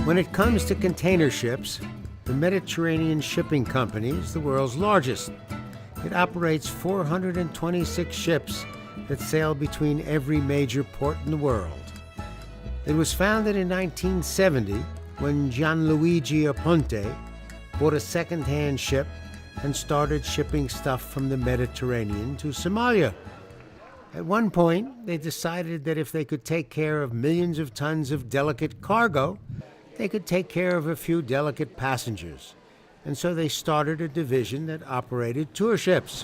When it comes to container ships, the Mediterranean Shipping Company is the world's largest. It operates 426 ships that sail between every major port in the world. It was founded in 1970 when Gianluigi Aponte bought a second-hand ship and started shipping stuff from the Mediterranean to Somalia. At one point, they decided that if they could take care of millions of tons of delicate cargo, they could take care of a few delicate passengers. And so they started a division that operated tour ships.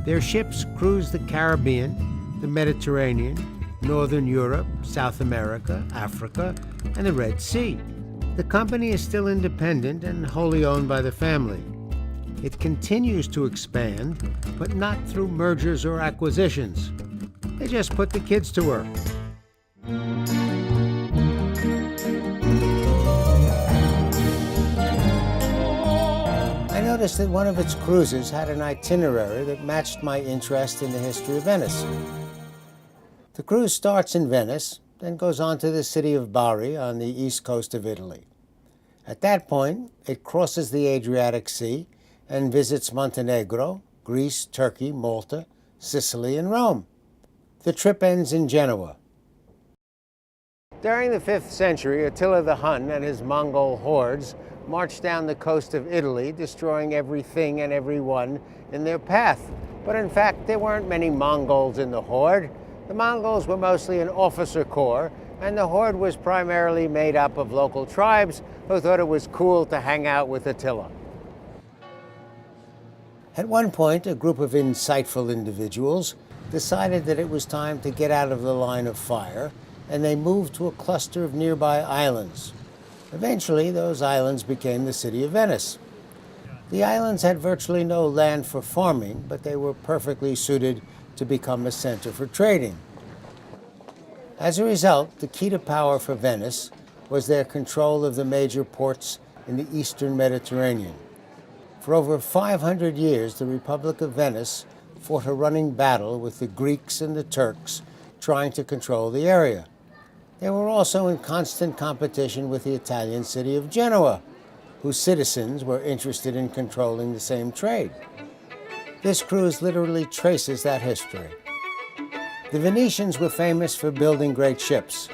Their ships cruised the Caribbean, the Mediterranean, Northern Europe, South America, Africa, and the Red Sea. The company is still independent and wholly owned by the family. It continues to expand, but not through mergers or acquisitions. They just put the kids to work. I noticed that one of its cruises had an itinerary that matched my interest in the history of Venice. The cruise starts in Venice, then goes on to the city of Bari on the east coast of Italy. At that point, it crosses the Adriatic Sea and visits Montenegro, Greece, Turkey, Malta, Sicily, and Rome. The trip ends in Genoa. During the 5th century, Attila the Hun and his Mongol hordes marched down the coast of Italy, destroying everything and everyone in their path. But in fact, there weren't many Mongols in the horde. The Mongols were mostly an officer corps, and the horde was primarily made up of local tribes who thought it was cool to hang out with Attila. At one point, a group of insightful individuals decided that it was time to get out of the line of fire, and they moved to a cluster of nearby islands. Eventually, those islands became the city of Venice. The islands had virtually no land for farming, but they were perfectly suited to become a center for trading. As a result, the key to power for Venice was their control of the major ports in the eastern Mediterranean. For over 500 years, the Republic of Venice fought a running battle with the Greeks and the Turks trying to control the area. They were also in constant competition with the Italian city of Genoa, whose citizens were interested in controlling the same trade. This cruise literally traces that history. The Venetians were famous for building great ships.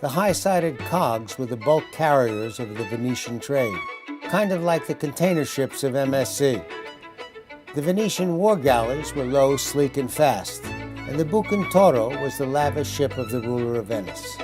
The high-sided cogs were the bulk carriers of the Venetian trade, kind of like the container ships of MSC. The Venetian war galleys were low, sleek, and fast, and the Bucentoro was the lavish ship of the ruler of Venice.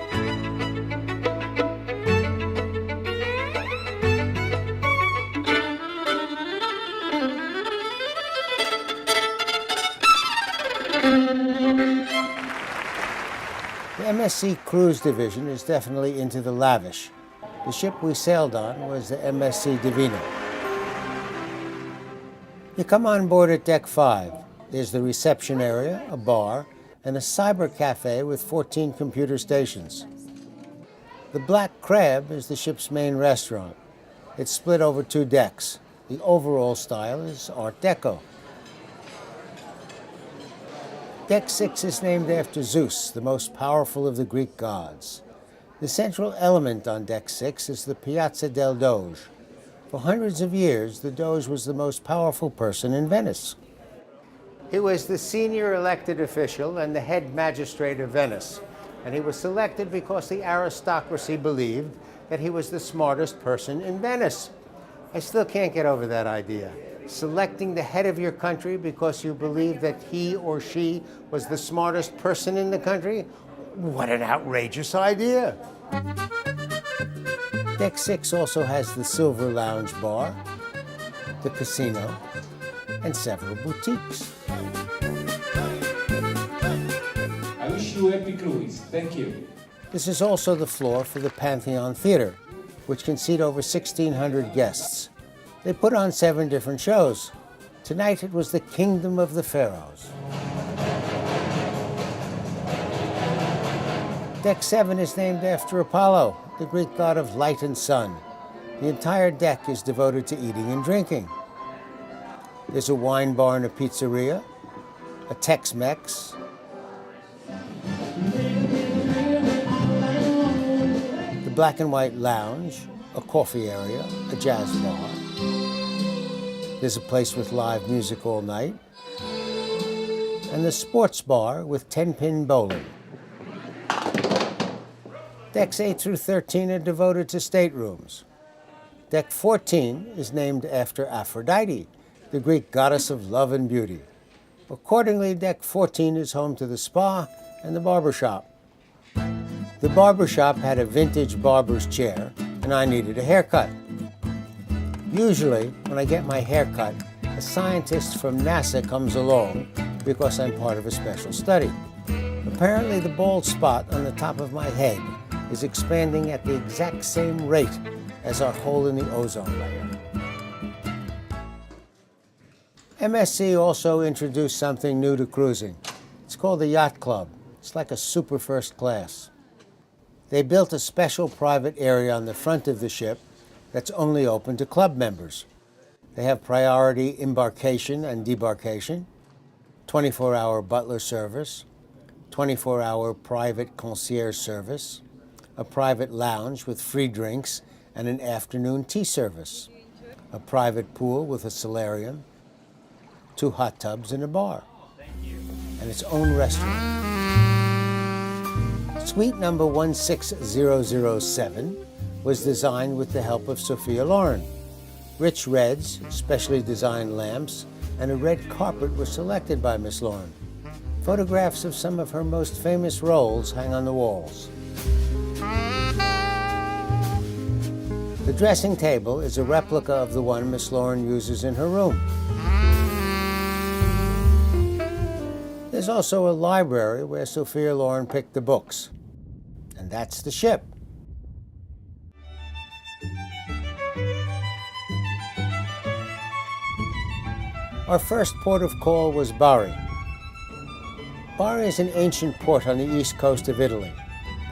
The MSC Cruise Division is definitely into the lavish. The ship we sailed on was the MSC Divina. You come on board at Deck 5. There's the reception area, a bar, and a cyber cafe with 14 computer stations. The Black Crab is the ship's main restaurant. It's split over 2 decks. The overall style is Art Deco. Deck 6 is named after Zeus, the most powerful of the Greek gods. The central element on Deck 6 is the Piazza del Doge. For hundreds of years, the Doge was the most powerful person in Venice. He was the senior elected official and the head magistrate of Venice, and he was selected because the aristocracy believed that he was the smartest person in Venice. I still can't get over that idea. Selecting the head of your country because you believe that he or she was the smartest person in the country? What an outrageous idea! Deck 6 also has the Silver Lounge Bar, the casino, and several boutiques. I wish you a happy cruise. Thank you. This is also the floor for the Pantheon Theater, which can seat over 1,600 guests. They put on 7 different shows. Tonight it was the Kingdom of the Pharaohs. Deck 7 is named after Apollo, the Greek god of light and sun. The entire deck is devoted to eating and drinking. There's a wine bar and a pizzeria, a Tex-Mex, the black and white lounge, a coffee area, a jazz bar. There's a place with live music all night, and the sports bar with 10-pin bowling. Decks 8 through 13 are devoted to staterooms. Deck 14 is named after Aphrodite, the Greek goddess of love and beauty. Accordingly, Deck 14 is home to the spa and the barbershop. The barbershop had a vintage barber's chair, and I needed a haircut. Usually, when I get my hair cut, a scientist from NASA comes along because I'm part of a special study. Apparently, the bald spot on the top of my head is expanding at the exact same rate as our hole in the ozone layer. MSC also introduced something new to cruising. It's called the Yacht Club. It's like a super first class. They built a special private area on the front of the ship that's only open to club members. They have priority embarkation and debarkation, 24-hour butler service, 24-hour private concierge service, a private lounge with free drinks and an afternoon tea service, a private pool with a solarium, 2 hot tubs and a bar, and its own restaurant. Suite number 16007 was designed with the help of Sophia Loren. Rich reds, specially designed lamps, and a red carpet were selected by Miss Loren. Photographs of some of her most famous roles hang on the walls. The dressing table is a replica of the one Miss Loren uses in her room. There's also a library where Sophia Loren picked the books. And that's the ship. Our first port of call was Bari. Bari is an ancient port on the east coast of Italy,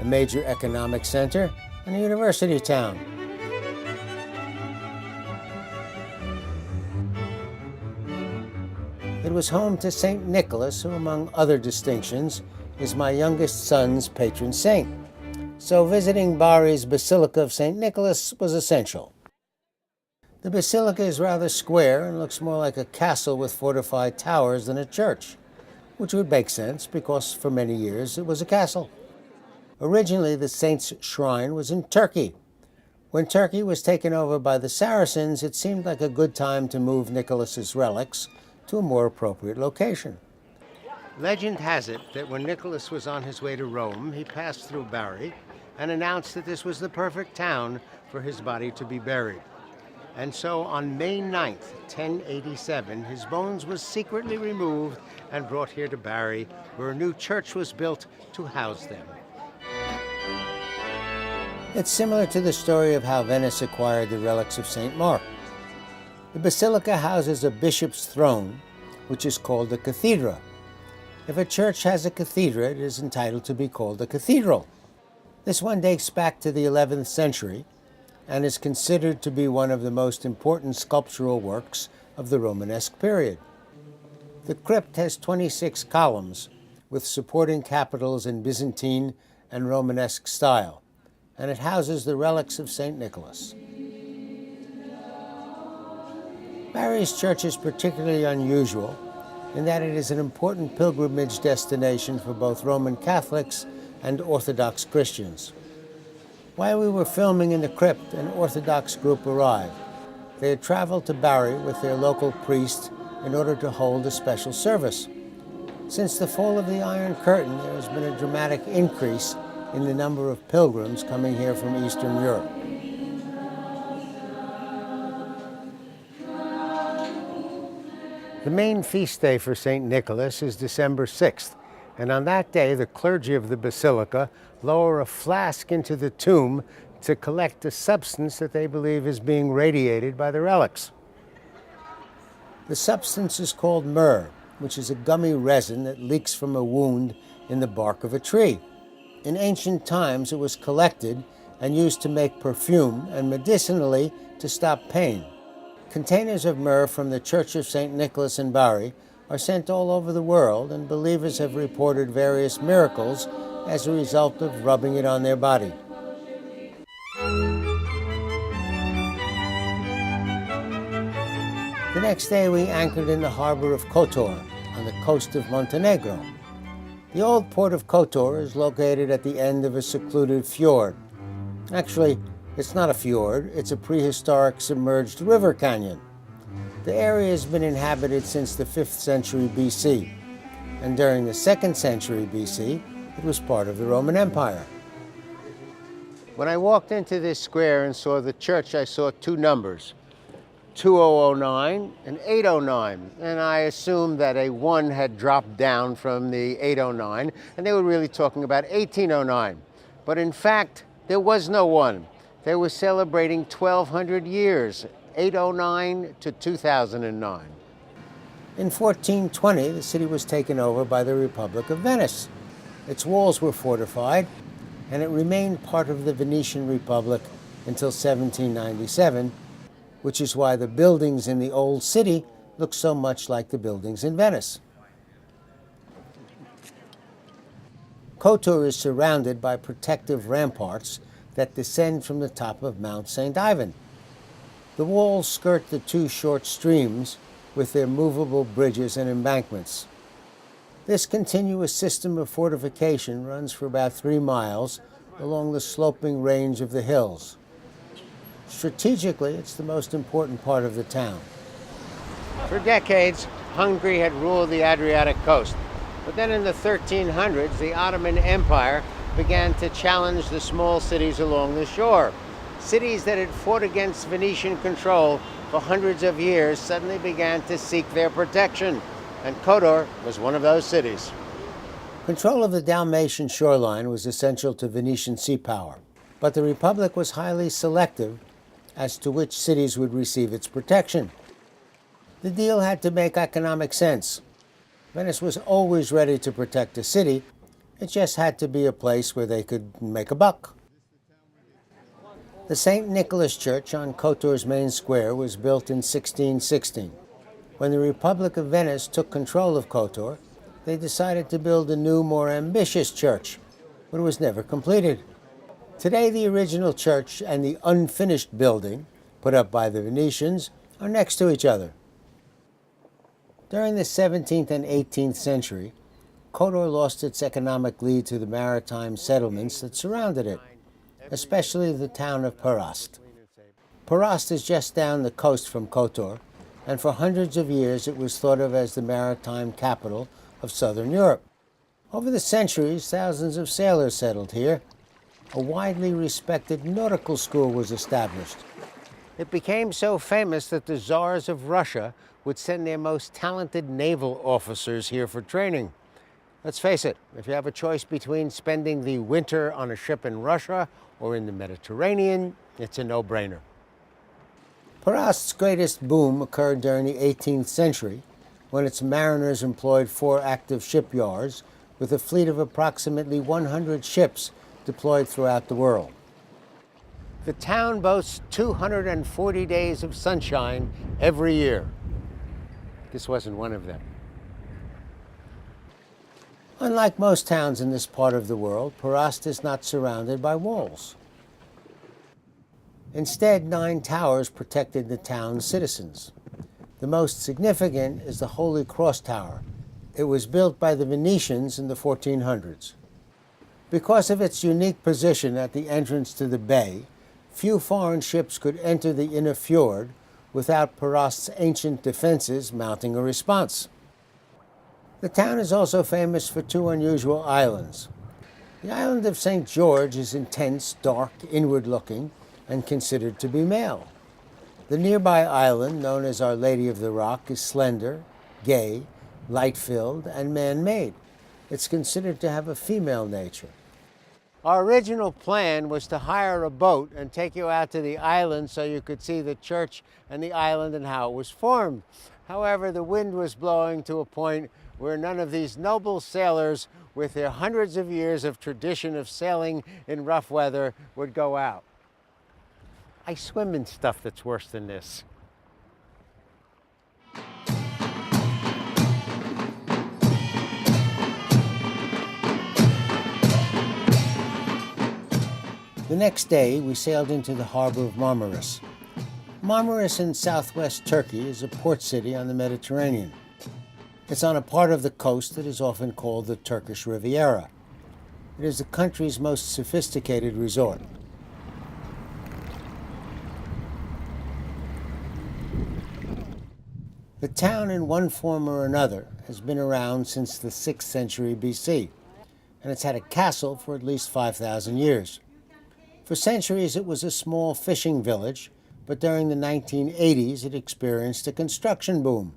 a major economic center and a university town. It was home to St. Nicholas, who, among other distinctions, is my youngest son's patron saint. So visiting Bari's Basilica of St. Nicholas was essential. The basilica is rather square and looks more like a castle with fortified towers than a church, which would make sense because for many years it was a castle. Originally, the saint's shrine was in Turkey. When Turkey was taken over by the Saracens, it seemed like a good time to move Nicholas's relics to a more appropriate location. Legend has it that when Nicholas was on his way to Rome, he passed through Bari and announced that this was the perfect town for his body to be buried. And so on May 9th, 1087, his bones were secretly removed and brought here to Bari, where a new church was built to house them. It's similar to the story of how Venice acquired the relics of St. Mark. The basilica houses a bishop's throne, which is called a cathedra. If a church has a cathedra, it is entitled to be called a cathedral. This one dates back to the 11th century and is considered to be one of the most important sculptural works of the Romanesque period. The crypt has 26 columns with supporting capitals in Byzantine and Romanesque style, and it houses the relics of St. Nicholas. Bari's church is particularly unusual in that it is an important pilgrimage destination for both Roman Catholics and Orthodox Christians. While we were filming in the crypt, an Orthodox group arrived. They had traveled to Bari with their local priest in order to hold a special service. Since the fall of the Iron Curtain, there has been a dramatic increase in the number of pilgrims coming here from Eastern Europe. The main feast day for St. Nicholas is December 6th, and on that day the clergy of the basilica lower a flask into the tomb to collect a substance that they believe is being radiated by the relics. The substance is called myrrh, which is a gummy resin that leaks from a wound in the bark of a tree. In ancient times, it was collected and used to make perfume and medicinally to stop pain. Containers of myrrh from the Church of St. Nicholas in Bari are sent all over the world, and believers have reported various miracles as a result of rubbing it on their body. The next day we anchored in the harbor of Kotor on the coast of Montenegro. The old port of Kotor is located at the end of a secluded fjord. Actually, it's not a fjord, it's a prehistoric submerged river canyon. The area has been inhabited since the 5th century BC, and during the 2nd century BC, it was part of the Roman Empire. When I walked into this square and saw the church, I saw two numbers, 2009 and 809, and I assumed that a 1 had dropped down from the 809, and they were really talking about 1809. But in fact, there was no 1. They were celebrating 1,200 years, 809 to 2009. In 1420, the city was taken over by the Republic of Venice. Its walls were fortified, and it remained part of the Venetian Republic until 1797, which is why the buildings in the old city look so much like the buildings in Venice. Kotor is surrounded by protective ramparts that descend from the top of Mount St. Ivan. The walls skirt the two short streams with their movable bridges and embankments. This continuous system of fortification runs for about 3 miles along the sloping range of the hills. Strategically, it's the most important part of the town. For decades, Hungary had ruled the Adriatic coast. But then in the 1300s, the Ottoman Empire began to challenge the small cities along the shore. Cities that had fought against Venetian control for hundreds of years suddenly began to seek their protection, and Kotor was one of those cities. Control of the Dalmatian shoreline was essential to Venetian sea power, but the Republic was highly selective as to which cities would receive its protection. The deal had to make economic sense. Venice was always ready to protect a city. It just had to be a place where they could make a buck. The St. Nicholas Church on Kotor's main square was built in 1616. When the Republic of Venice took control of Kotor, they decided to build a new, more ambitious church, but it was never completed. Today, the original church and the unfinished building, put up by the Venetians, are next to each other. During the 17th and 18th century, Kotor lost its economic lead to the maritime settlements that surrounded it, especially the town of Păraști. Păraști is just down the coast from Kotor, and for hundreds of years it was thought of as the maritime capital of southern Europe. Over the centuries, thousands of sailors settled here. A widely respected nautical school was established. It became so famous that the czars of Russia would send their most talented naval officers here for training. Let's face it, if you have a choice between spending the winter on a ship in Russia or in the Mediterranean, it's a no-brainer. Păraști's greatest boom occurred during the 18th century, when its mariners employed 4 active shipyards with a fleet of approximately 100 ships deployed throughout the world. The town boasts 240 days of sunshine every year. This wasn't one of them. Unlike most towns in this part of the world, Păraști is not surrounded by walls. Instead, 9 towers protected the town's citizens. The most significant is the Holy Cross Tower. It was built by the Venetians in the 1400s. Because of its unique position at the entrance to the bay, few foreign ships could enter the inner fjord without Păraști's ancient defenses mounting a response. The town is also famous for 2 unusual islands. The island of St. George is intense, dark, inward-looking, and considered to be male. The nearby island, known as Our Lady of the Rock, is slender, gay, light-filled, and man-made. It's considered to have a female nature. Our original plan was to hire a boat and take you out to the island so you could see the church and the island and how it was formed. However, the wind was blowing to a point where none of these noble sailors, with their hundreds of years of tradition of sailing in rough weather, would go out. I swim in stuff that's worse than this. The next day, we sailed into the harbor of Marmaris. Marmaris in southwest Turkey is a port city on the Mediterranean. It's on a part of the coast that is often called the Turkish Riviera. It is the country's most sophisticated resort. The town, in one form or another, has been around since the 6th century BC, and it's had a castle for at least 5,000 years. For centuries, it was a small fishing village, but during the 1980s, it experienced a construction boom,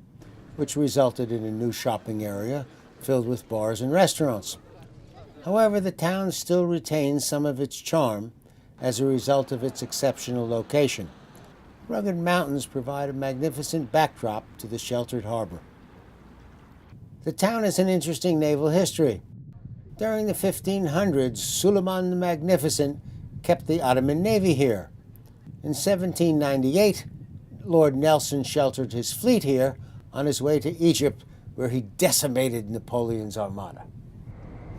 which resulted in a new shopping area filled with bars and restaurants. However, the town still retains some of its charm as a result of its exceptional location. Rugged mountains provide a magnificent backdrop to the sheltered harbor. The town has an interesting naval history. During the 1500s, Suleiman the Magnificent kept the Ottoman Navy here. In 1798, Lord Nelson sheltered his fleet here on his way to Egypt, where he decimated Napoleon's armada.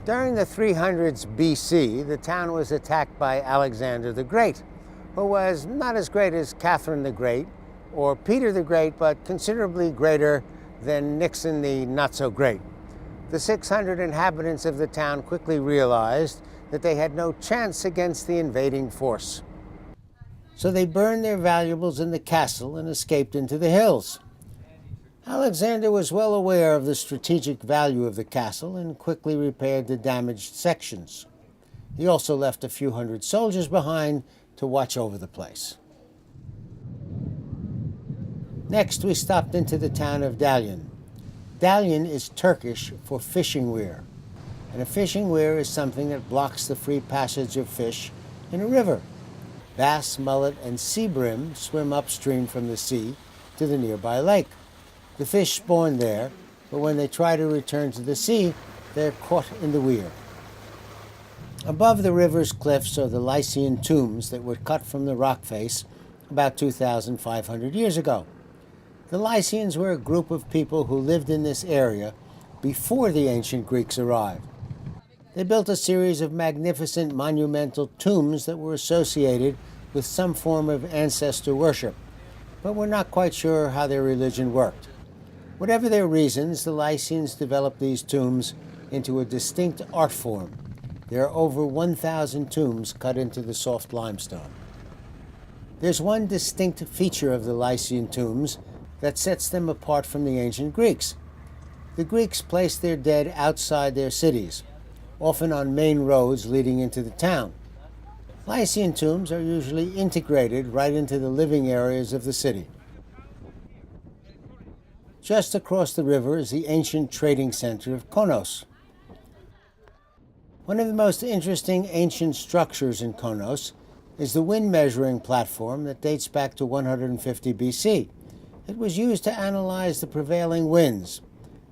During the 300s BC, the town was attacked by Alexander the Great, who was not as great as Catherine the Great or Peter the Great, but considerably greater than Nixon the not-so-great. The 600 inhabitants of the town quickly realized that they had no chance against the invading force. So they burned their valuables in the castle and escaped into the hills. Alexander was well aware of the strategic value of the castle and quickly repaired the damaged sections. He also left a few hundred soldiers behind to watch over the place. Next, we stopped into the town of Dalyan. Dalyan is Turkish for fishing weir, and a fishing weir is something that blocks the free passage of fish in a river. Bass, mullet, and sea bream swim upstream from the sea to the nearby lake. The fish spawn there, but when they try to return to the sea, they're caught in the weir. Above the river's cliffs are the Lycian tombs that were cut from the rock face about 2,500 years ago. The Lycians were a group of people who lived in this area before the ancient Greeks arrived. They built a series of magnificent monumental tombs that were associated with some form of ancestor worship, but we're not quite sure how their religion worked. Whatever their reasons, the Lycians developed these tombs into a distinct art form. There are over 1,000 tombs cut into the soft limestone. There's one distinct feature of the Lycian tombs that sets them apart from the ancient Greeks. The Greeks placed their dead outside their cities, often on main roads leading into the town. Lycian tombs are usually integrated right into the living areas of the city. Just across the river is the ancient trading center of Konos. One of the most interesting ancient structures in Konos is the wind measuring platform that dates back to 150 BC. It was used to analyze the prevailing winds.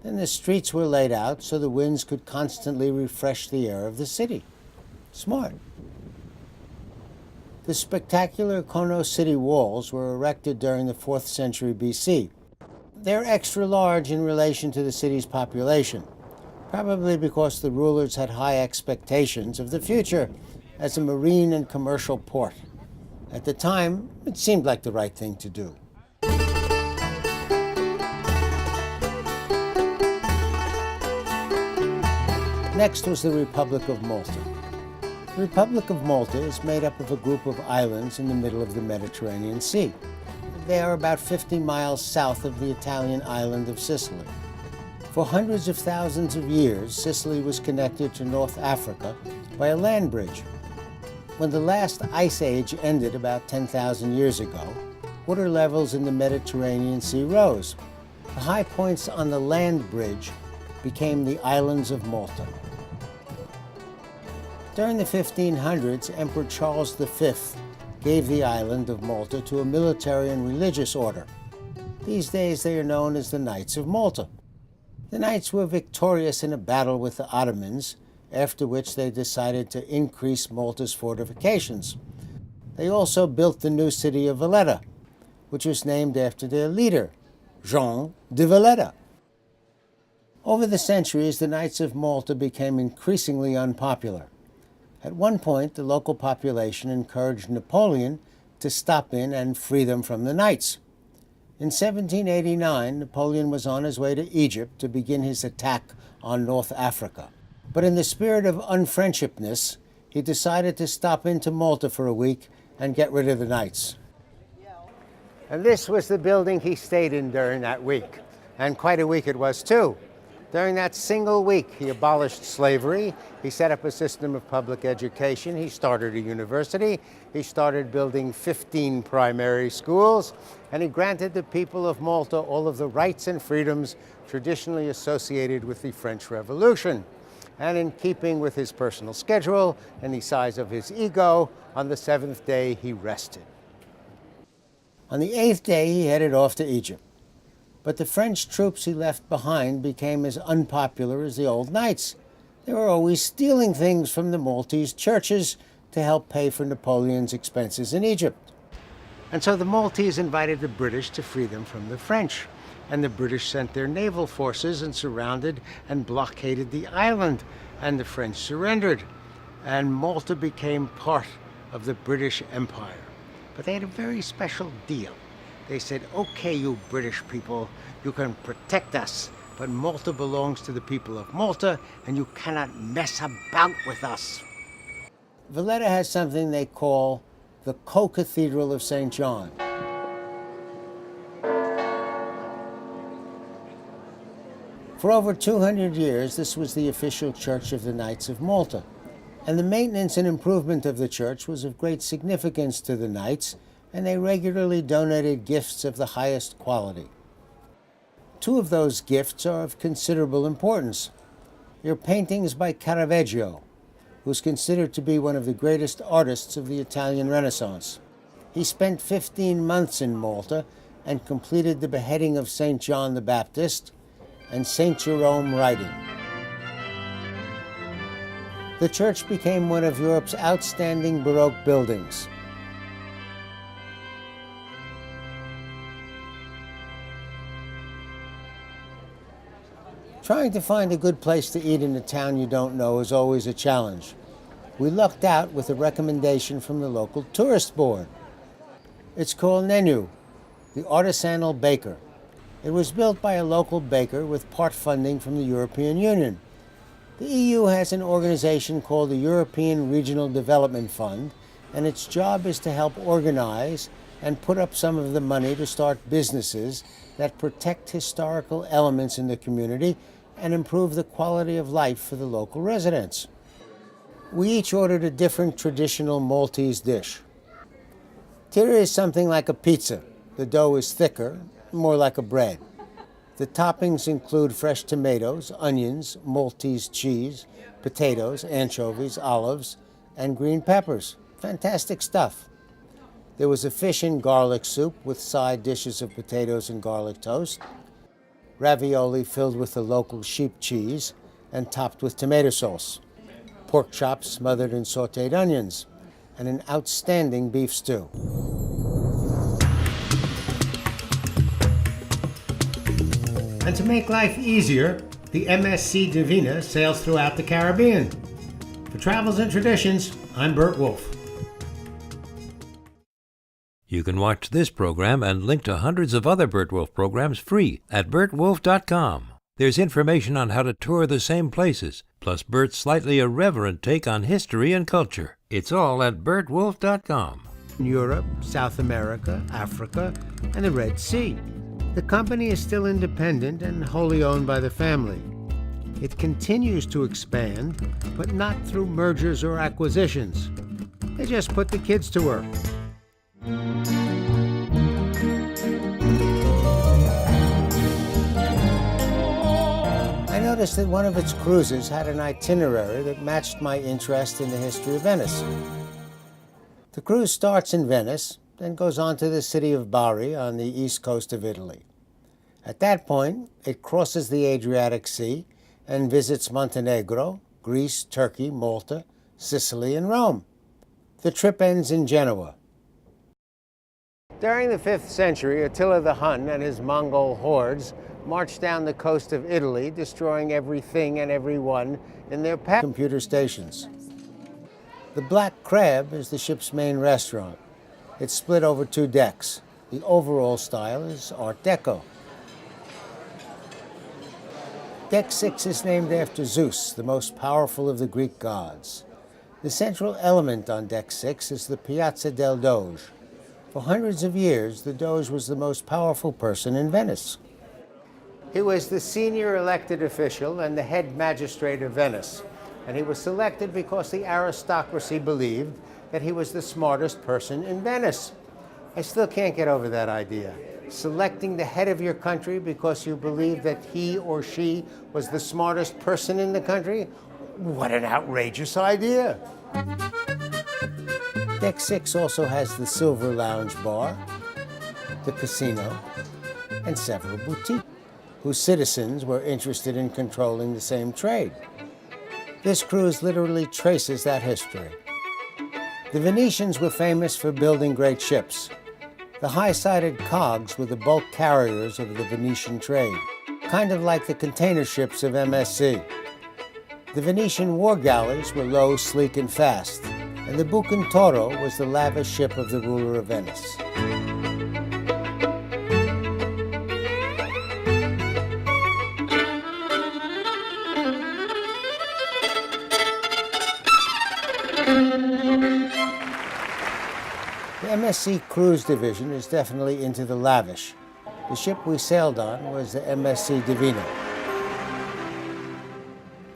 Then the streets were laid out so the winds could constantly refresh the air of the city. Smart. The spectacular Konos city walls were erected during the 4th century BC. They're extra large in relation to the city's population, probably because the rulers had high expectations of the future as a marine and commercial port. At the time, it seemed like the right thing to do. Next was the Republic of Malta. The Republic of Malta is made up of a group of islands in the middle of the Mediterranean Sea. They are about 50 miles south of the Italian island of Sicily. For hundreds of thousands of years, Sicily was connected to North Africa by a land bridge. When the last ice age ended about 10,000 years ago, water levels in the Mediterranean Sea rose. The high points on the land bridge became the islands of Malta. During the 1500s, Emperor Charles V gave the island of Malta to a military and religious order. These days they are known as the Knights of Malta. The Knights were victorious in a battle with the Ottomans, after which they decided to increase Malta's fortifications. They also built the new city of Valletta, which was named after their leader, Jean de Valletta. Over the centuries, the Knights of Malta became increasingly unpopular. At one point, the local population encouraged Napoleon to stop in and free them from the Knights. In 1789, Napoleon was on his way to Egypt to begin his attack on North Africa. But in the spirit of unfriendshipness, he decided to stop into Malta for a week and get rid of the Knights. And this was the building he stayed in during that week. And quite a week it was, too. During that single week, he abolished slavery, he set up a system of public education, he started a university, he started building 15 primary schools, and he granted the people of Malta all of the rights and freedoms traditionally associated with the French Revolution. And in keeping with his personal schedule and the size of his ego, on the 7th day he rested. On the 8th day he headed off to Egypt. But the French troops he left behind became as unpopular as the old Knights. They were always stealing things from the Maltese churches to help pay for Napoleon's expenses in Egypt. And so the Maltese invited the British to free them from the French. And the British sent their naval forces and surrounded and blockaded the island. And the French surrendered. And Malta became part of the British Empire. But they had a very special deal. They said, okay, you British people, you can protect us, but Malta belongs to the people of Malta, and you cannot mess about with us. Valletta has something they call the Co-Cathedral of St. John. For over 200 years, this was the official church of the Knights of Malta, and the maintenance and improvement of the church was of great significance to the Knights, and they regularly donated gifts of the highest quality. Two of those gifts are of considerable importance. They're paintings by Caravaggio, who's considered to be one of the greatest artists of the Italian Renaissance. He spent 15 months in Malta and completed the beheading of St. John the Baptist and St. Jerome writing. The church became one of Europe's outstanding Baroque buildings. Trying to find a good place to eat in a town you don't know is always a challenge. We lucked out with a recommendation from the local tourist board. It's called Nenu, the artisanal baker. It was built by a local baker with part funding from the European Union. The EU has an organization called the European Regional Development Fund, and its job is to help organize and put up some of the money to start businesses that protect historical elements in the community and improve the quality of life for the local residents. We each ordered a different traditional Maltese dish. Tira is something like a pizza. The dough is thicker, more like a bread. The toppings include fresh tomatoes, onions, Maltese cheese, potatoes, anchovies, olives, and green peppers. Fantastic stuff. There was a fish and garlic soup with side dishes of potatoes and garlic toast, ravioli filled with the local sheep cheese and topped with tomato sauce, pork chops smothered in sautéed onions, and an outstanding beef stew. And to make life easier, the MSC Divina sails throughout the Caribbean. For Travels and Traditions, I'm Burt Wolf. You can watch this program and link to hundreds of other Burt Wolf programs free at burtwolf.com. There's information on how to tour the same places, plus Burt's slightly irreverent take on history and culture. It's all at burtwolf.com. Europe, South America, Africa, and the Red Sea. The company is still independent and wholly owned by the family. It continues to expand, but not through mergers or acquisitions. They just put the kids to work. I noticed that one of its cruises had an itinerary that matched my interest in the history of Venice. The cruise starts in Venice, then goes on to the city of Bari on the east coast of Italy. At that point, it crosses the Adriatic Sea and visits Montenegro, Greece, Turkey, Malta, Sicily, and Rome. The trip ends in Genoa. During the 5th century, Attila the Hun and his Mongol hordes marched down the coast of Italy, destroying everything and everyone in their computer stations. The Black Crab is the ship's main restaurant. It's split over 2 decks. The overall style is Art Deco. Deck 6 is named after Zeus, the most powerful of the Greek gods. The central element on Deck 6 is the Piazza del Doge. For hundreds of years, the Doge was the most powerful person in Venice. He was the senior elected official and the head magistrate of Venice, and he was selected because the aristocracy believed that he was the smartest person in Venice. I still can't get over that idea. Selecting the head of your country because you believe that he or she was the smartest person in the country? What an outrageous idea! Deck 6 also has the Silver Lounge Bar, the casino, and several boutiques, whose citizens were interested in controlling the same trade. This cruise literally traces that history. The Venetians were famous for building great ships. The high-sided cogs were the bulk carriers of the Venetian trade, kind of like the container ships of MSC. The Venetian war galleys were low, sleek, and fast, and the Bucentoro was the lavish ship of the ruler of Venice. The MSC Cruise Division is definitely into the lavish. The ship we sailed on was the MSC Divina.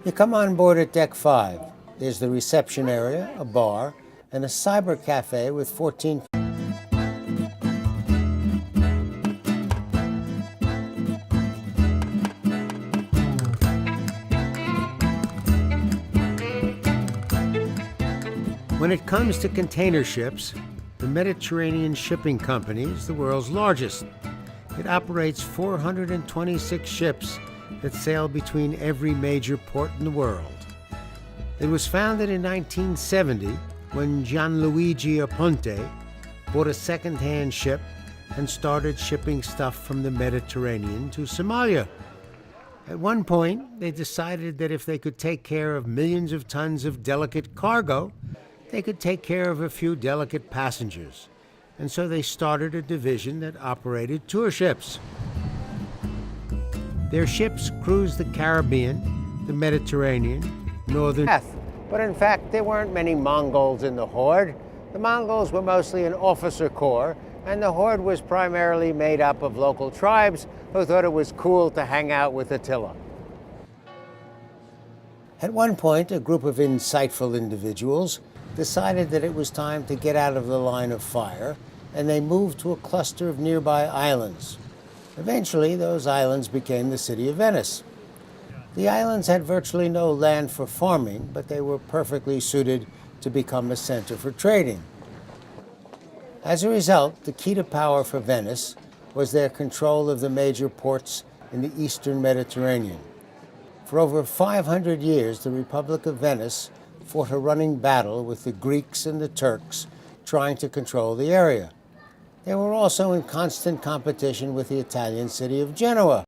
You come on board at Deck 5. There's the reception area, a bar, and a cyber cafe with 14... When it comes to container ships, the Mediterranean Shipping Company is the world's largest. It operates 426 ships that sail between every major port in the world. It was founded in 1970 when Gianluigi Aponte bought a second-hand ship and started shipping stuff from the Mediterranean to Somalia. At one point, they decided that if they could take care of millions of tons of delicate cargo, they could take care of a few delicate passengers. And so they started a division that operated tour ships. Their ships cruised the Caribbean, the Mediterranean, northern... But in fact, there weren't many Mongols in the Horde. The Mongols were mostly an officer corps, and the Horde was primarily made up of local tribes who thought it was cool to hang out with Attila. At one point, a group of insightful individuals decided that it was time to get out of the line of fire, and they moved to a cluster of nearby islands. Eventually, those islands became the city of Venice. The islands had virtually no land for farming, but they were perfectly suited to become a center for trading. As a result, the key to power for Venice was their control of the major ports in the eastern Mediterranean. For over 500 years, the Republic of Venice fought a running battle with the Greeks and the Turks trying to control the area. They were also in constant competition with the Italian city of Genoa.